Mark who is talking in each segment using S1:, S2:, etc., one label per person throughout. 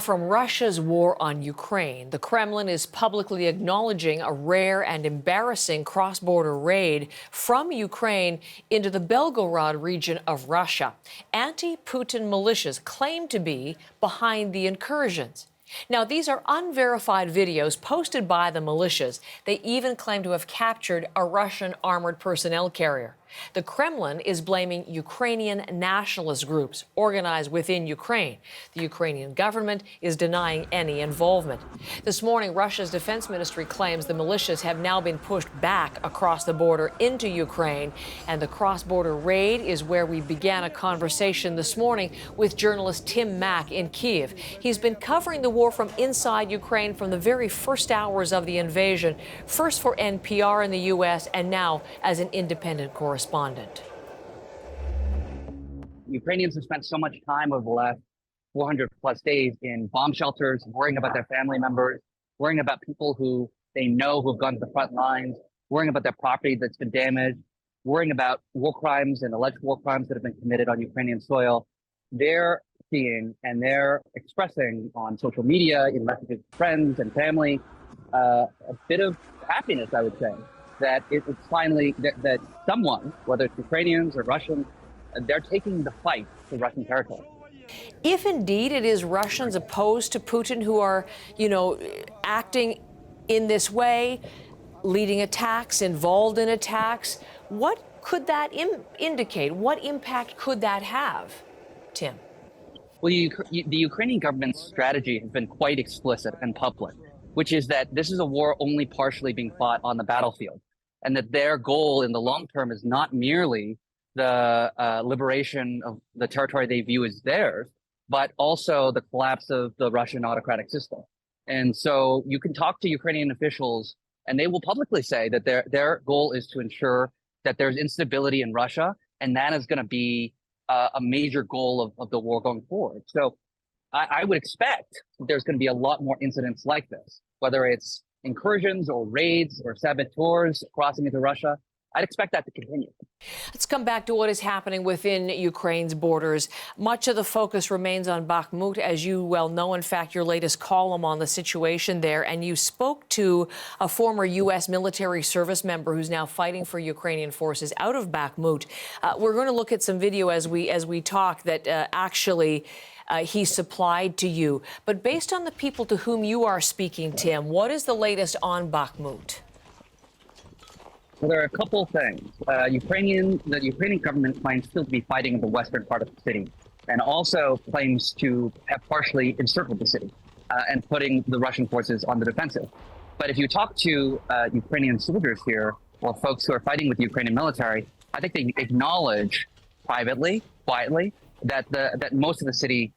S1: From Russia's war on Ukraine, the Kremlin is publicly acknowledging a rare and embarrassing cross-border raid from Ukraine into the Belgorod region of Russia. Anti-Putin militias claim to be behind the incursions. Now, these are unverified videos posted by the militias. They even claim to have captured a Russian armored personnel carrier. The Kremlin is blaming Ukrainian nationalist groups organized within Ukraine. The Ukrainian government is denying any involvement. This morning, Russia's defense ministry claims the militias have now been pushed back across the border into Ukraine. And the cross-border raid is where we began a conversation this morning with journalist Tim Mak in Kyiv. He's been covering the war from inside Ukraine from the very first hours of the invasion, first for NPR in the U.S. and now as an independent correspondent.
S2: Ukrainians have spent so much time over the last 400 plus days in bomb shelters, worrying about their family members, worrying about people who they know who have gone to the front lines, worrying about their property that's been damaged, worrying about war crimes and alleged war crimes that have been committed on Ukrainian soil. They're seeing and they're expressing on social media, in messages to friends and family, a bit of happiness, I would say, that it's finally that someone, whether it's Ukrainians or Russians, they're taking the fight to Russian territory.
S1: If indeed it is Russians opposed to Putin who are, acting in this way, leading attacks, involved in attacks, what could that indicate? What impact could that have, Tim?
S2: Well, the Ukrainian government's strategy has been quite explicit and public, which is that this is a war only partially being fought on the battlefield, and that their goal in the long term is not merely the liberation of the territory they view as theirs, but also the collapse of the Russian autocratic system. And so you can talk to Ukrainian officials, and they will publicly say that their goal is to ensure that there's instability in Russia, and that is going to be a major goal of the war going forward. So I would expect there's going to be a lot more incidents like this, whether it's incursions or raids or saboteurs crossing into Russia. I'd expect that to continue.
S1: Let's come back to what is happening within Ukraine's borders. Much of the focus remains on Bakhmut, as you well know. In fact, your latest column on the situation there, and you spoke to a former U.S. military service member who's now fighting for Ukrainian forces out of Bakhmut. We're going to look at some video as we talk that actually he supplied to you. But based on the people to whom you are speaking, Tim, what is the latest on Bakhmut?
S2: Well, there are a couple of things. The Ukrainian government claims still to be fighting in the western part of the city, and also claims to have partially encircled the city and putting the Russian forces on the defensive. But if you talk to Ukrainian soldiers here, or folks who are fighting with the Ukrainian military, I think they acknowledge privately, quietly, that most of the city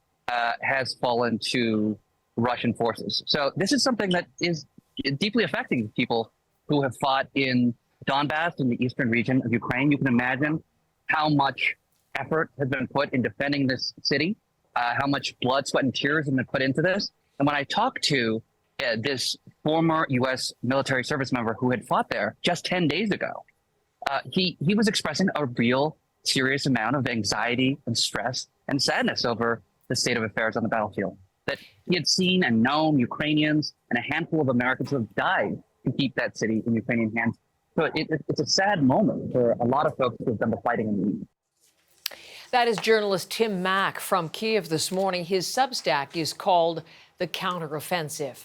S2: has fallen to Russian forces. So this is something that is deeply affecting people who have fought in Donbass, in the eastern region of Ukraine. You can imagine how much effort has been put in defending this city, how much blood, sweat, and tears have been put into this. And when I talked to this former U.S. military service member who had fought there just 10 days ago, he was expressing a real serious amount of anxiety and stress and sadness over the state of affairs on the battlefield, that he had seen and known Ukrainians and a handful of Americans who have died to keep that city in Ukrainian hands. So it's a sad moment for a lot of folks who have done the fighting in the east.
S1: That is journalist Tim Mak from Kyiv this morning. His Substack is called The Counteroffensive.